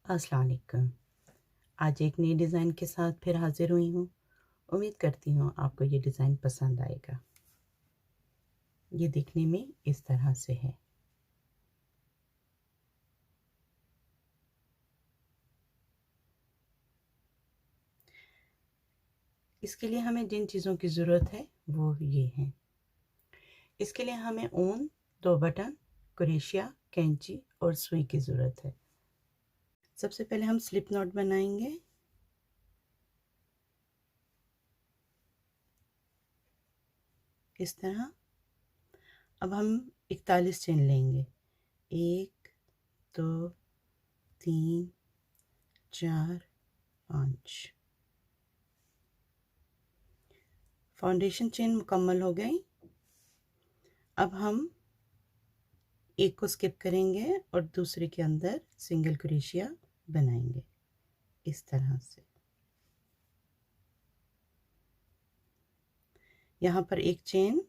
अस्सलाम वालेकुम। आज एक नई डिज़ाइन के साथ फिर हाज़िर हुई हूँ। उम्मीद करती हूँ आपको ये डिज़ाइन पसंद आएगा। ये दिखने में इस तरह से है। इसके लिए हमें जिन चीज़ों की ज़रूरत है वो ये हैं। इसके लिए हमें ऊन, 2 बटन, क्रोशिया, कैंची और सुई की ज़रूरत है। सबसे पहले हम स्लिप नॉट बनाएंगे। इस तरह। अब हम 41 चेन लेंगे। 1 2 3 4 5। फाउंडेशन चेन मुकम्मल हो गई। अब हम एक को स्किप करेंगे और दूसरे के अंदर सिंगल क्रोशिया बनाएंगे इस तरह से। यहाँ पर एक चेन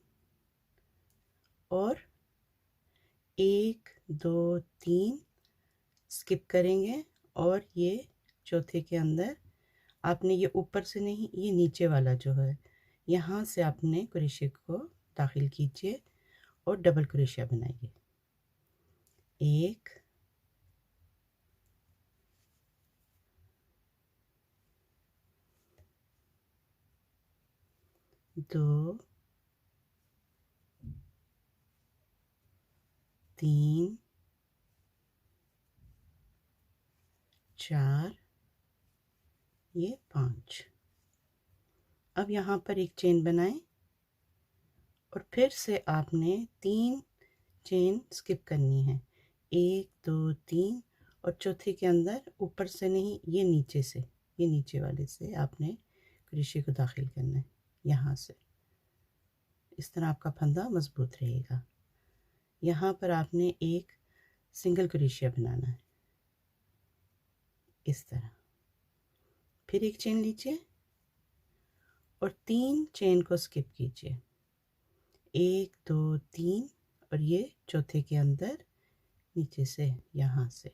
और 1 2 3 स्किप करेंगे और ये चौथे के अंदर आपने ये ऊपर से नहीं, ये नीचे वाला जो है यहाँ से आपने क्रोशिया को दाखिल कीजिए और डबल क्रोशिया बनाइए। 1 2 3 4 ये 5। अब यहाँ पर एक चेन बनाएं और फिर से आपने 3 चेन स्किप करनी है। 1 2 3 और चौथे के अंदर ऊपर से नहीं, ये नीचे से, ये नीचे वाले से आपने क्रोशिया को दाखिल करना है यहाँ से। इस तरह आपका फंदा मजबूत रहेगा। यहाँ पर आपने एक सिंगल क्रोशिया बनाना है इस तरह। फिर एक चेन लीजिए और 3 चेन को स्किप कीजिए। 1 2 3 और ये चौथे के अंदर नीचे से यहाँ से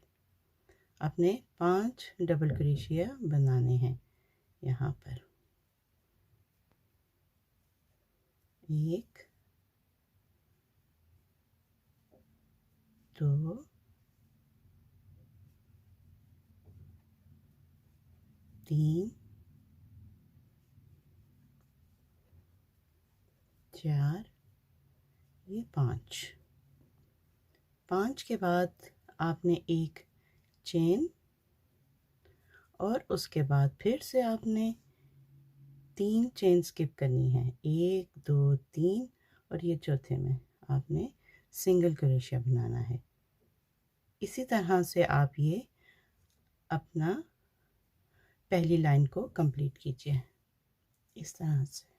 आपने 5 डबल क्रोशिया बनाने हैं। यहाँ पर 1 2 3 4 ये 5। 5 के बाद आपने एक चेन और उसके बाद फिर से आपने 3 चेन स्किप करनी है। 1 2 3 और ये चौथे में आपने सिंगल क्रोशिया बनाना है। इसी तरह से आप ये अपना पहली लाइन को कंप्लीट कीजिए इस तरह से।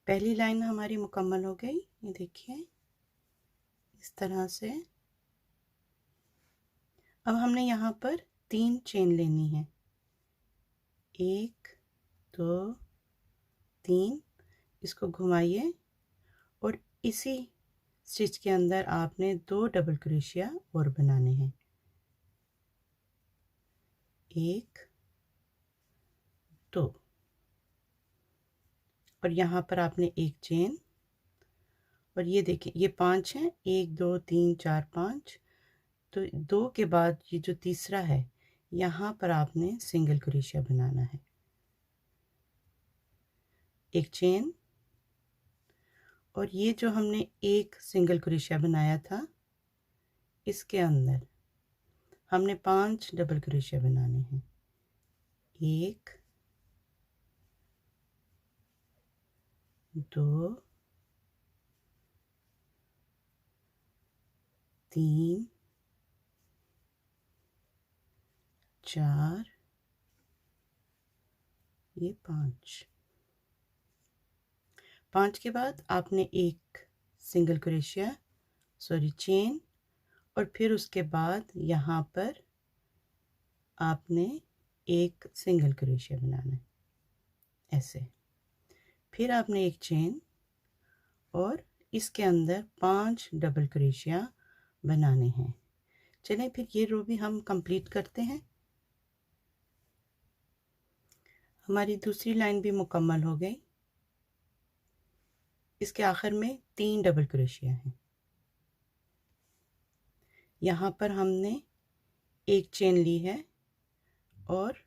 पहली लाइन हमारी मुकम्मल हो गई। ये देखिए इस तरह से। अब हमने यहाँ पर 3 चेन लेनी है। 1 2 3 इसको घुमाइए और इसी स्टिच के अंदर आपने 2 डबल क्रोशिया और बनाने हैं। 1 2 और यहाँ पर आपने एक चेन और ये देखिए ये 5 हैं। 1 2 3 4 5। तो 2 के बाद ये जो तीसरा है यहाँ पर आपने सिंगल क्रोशिया बनाना है। एक चेन और ये जो हमने एक सिंगल क्रोशिया बनाया था इसके अंदर हमने 5 डबल क्रोशिया बनाने हैं। 1 2 3 4 ये 5। 5 के बाद आपने एक सिंगल क्रोशिया चेन और फिर उसके बाद यहाँ पर आपने एक सिंगल क्रोशिया बनाना है ऐसे। फिर आपने एक चेन और इसके अंदर 5 डबल क्रोशिया बनाने हैं। चलें फिर ये रो भी हम कंप्लीट करते हैं। हमारी दूसरी लाइन भी मुकम्मल हो गई। इसके आखिर में 3 डबल क्रोशिया हैं। यहाँ पर हमने एक चेन ली है और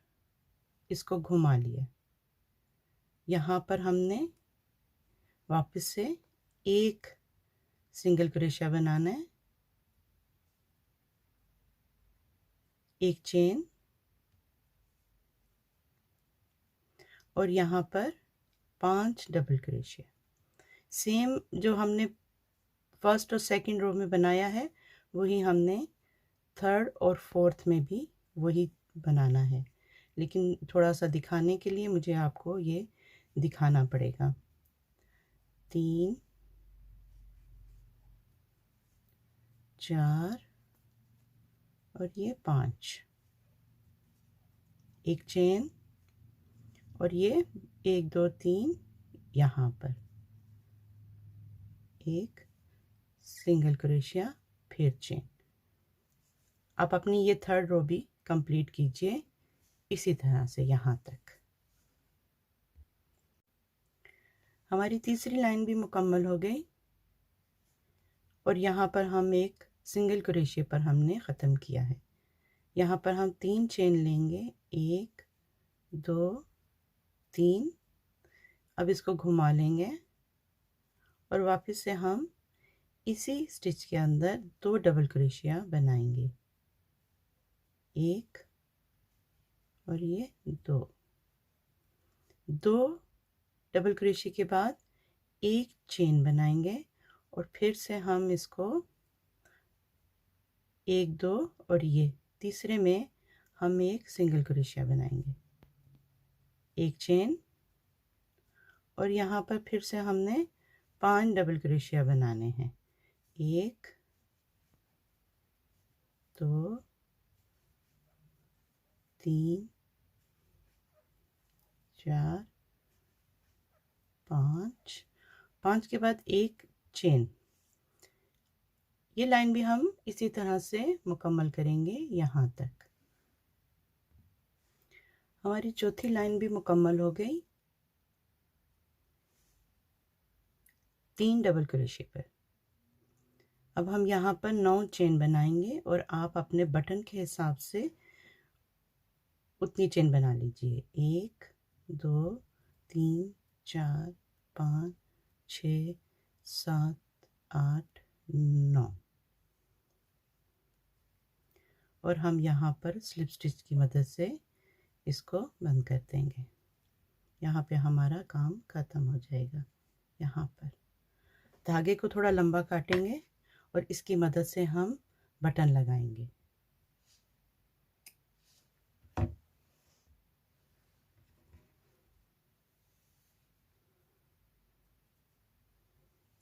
इसको घुमा लिया। यहाँ पर हमने वापस से एक सिंगल क्रोशिया बनाना है, एक चेन, और यहाँ पर 5 डबल क्रोशिया। सेम जो हमने फर्स्ट और सेकंड रो में बनाया है वही हमने थर्ड और फोर्थ में भी वही बनाना है, लेकिन थोड़ा सा दिखाने के लिए मुझे आपको ये दिखाना पड़ेगा। 3 4 और ये 5, एक चेन, और ये 1 2 3 यहाँ पर एक सिंगल क्रोशिया, फिर चेन। आप अपनी ये थर्ड रो भी कंप्लीट कीजिए इसी तरह से यहाँ तक। हमारी तीसरी लाइन भी मुकम्मल हो गई और यहाँ पर हम एक सिंगल क्रोशिया पर हमने ख़त्म किया है। यहाँ पर हम 3 चेन लेंगे, 1 2 3। अब इसको घुमा लेंगे और वापस से हम इसी स्टिच के अंदर 2 डबल क्रोशिया बनाएंगे, एक और ये 2 डबल क्रोशिया के बाद एक चेन बनाएंगे और फिर से हम इसको 1 2 और ये तीसरे में हम एक सिंगल क्रोशिया बनाएंगे, एक चेन, और यहाँ पर फिर से हमने 5 डबल क्रोशिया बनाने हैं, 1 2 3 4 5 के बाद एक चेन। ये लाइन भी हम इसी तरह से मुकम्मल करेंगे यहाँ तक। हमारी चौथी लाइन भी मुकम्मल हो गई। 3 डबल क्रोशिया पर अब हम यहाँ पर 9 चेन बनाएंगे और आप अपने बटन के हिसाब से उतनी चेन बना लीजिए, 1 2 3 4 5 6 7 8 9, और हम यहाँ पर स्लिप स्टिच की मदद से इसको बंद कर देंगे। यहाँ पे हमारा काम ख़त्म हो जाएगा। यहाँ पर धागे को थोड़ा लंबा काटेंगे और इसकी मदद से हम बटन लगाएंगे।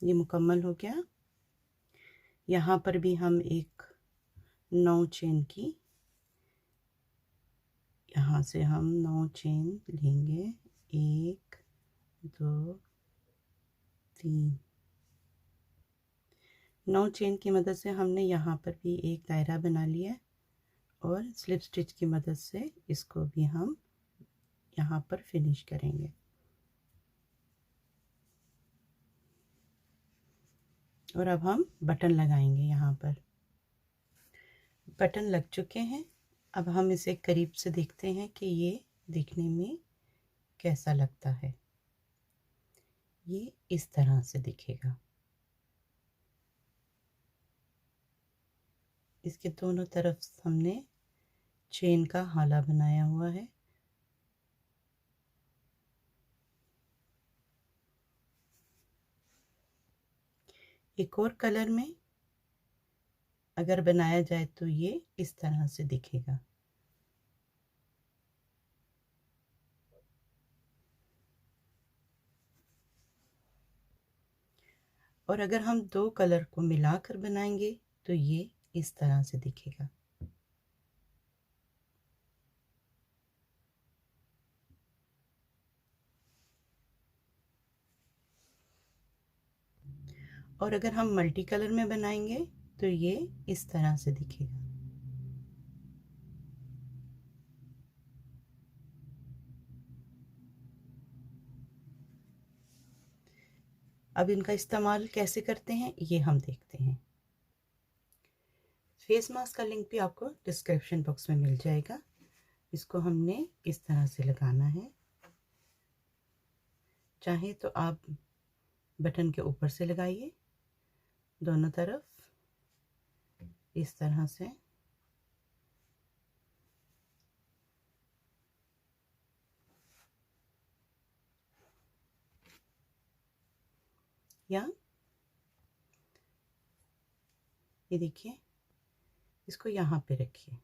ये मुकम्मल हो गया। यहाँ पर भी हम एक 9 चेन की, यहाँ से हम 9 चेन लेंगे, 1 2 3। 9 चेन की मदद से हमने यहाँ पर भी एक दायरा बना लिया और स्लिप स्टिच की मदद से इसको भी हम यहाँ पर फिनिश करेंगे। और अब हम बटन लगाएंगे। यहाँ पर बटन लग चुके हैं। अब हम इसे करीब से देखते हैं कि ये दिखने में कैसा लगता है। ये इस तरह से दिखेगा। इसके दोनों तरफ हमने चेन का हाला बनाया हुआ है। एक और कलर में अगर बनाया जाए तो ये इस तरह से दिखेगा। और अगर हम 2 कलर को मिलाकर बनाएंगे तो ये इस तरह से दिखेगा। और अगर हम मल्टी कलर में बनाएंगे तो ये इस तरह से दिखेगा। अब इनका इस्तेमाल कैसे करते हैं ये हम देखते हैं। फेस मास्क का लिंक भी आपको डिस्क्रिप्शन बॉक्स में मिल जाएगा। इसको हमने इस तरह से लगाना है। चाहे तो आप बटन के ऊपर से लगाइए, दोनों तरफ इस तरह से। या ये देखिए, इसको यहाँ पे रखिए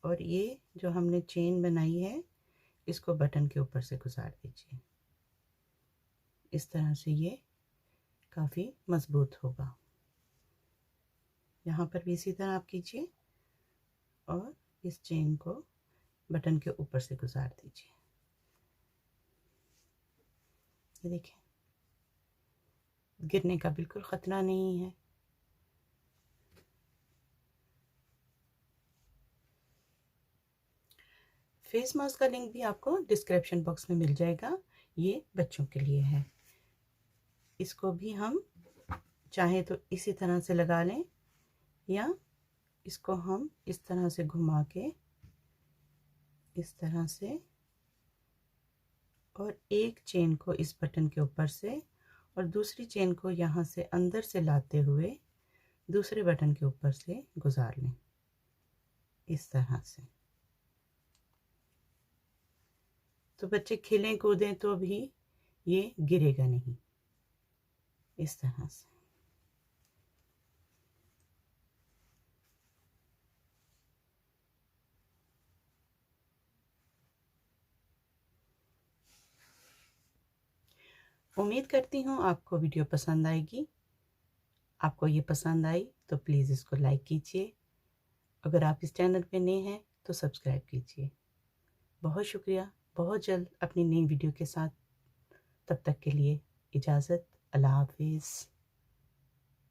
और ये जो हमने चेन बनाई है इसको बटन के ऊपर से गुजार दीजिए। इस तरह से ये काफ़ी मज़बूत होगा। यहाँ पर भी इसी तरह आप कीजिए और इस चेन को बटन के ऊपर से गुजार दीजिए। ये देखिए, गिरने का बिल्कुल ख़तरा नहीं है। फेस मास्क का लिंक भी आपको डिस्क्रिप्शन बॉक्स में मिल जाएगा। ये बच्चों के लिए है। इसको भी हम चाहे तो इसी तरह से लगा लें या इसको हम इस तरह से घुमा के इस तरह से और एक चेन को इस बटन के ऊपर से और दूसरी चेन को यहाँ से अंदर से लाते हुए दूसरे बटन के ऊपर से गुजार लें इस तरह से। तो बच्चे खेलें कूदें तो भी ये गिरेगा नहीं, इस तरह से। उम्मीद करती हूँ आपको वीडियो पसंद आएगी। आपको ये पसंद आई तो प्लीज़ इसको लाइक कीजिए। अगर आप इस चैनल पे नए हैं तो सब्सक्राइब कीजिए। बहुत शुक्रिया। बहुत जल्द अपनी नई वीडियो के साथ। तब तक के लिए इजाज़त। अल्लाह हाफिज़।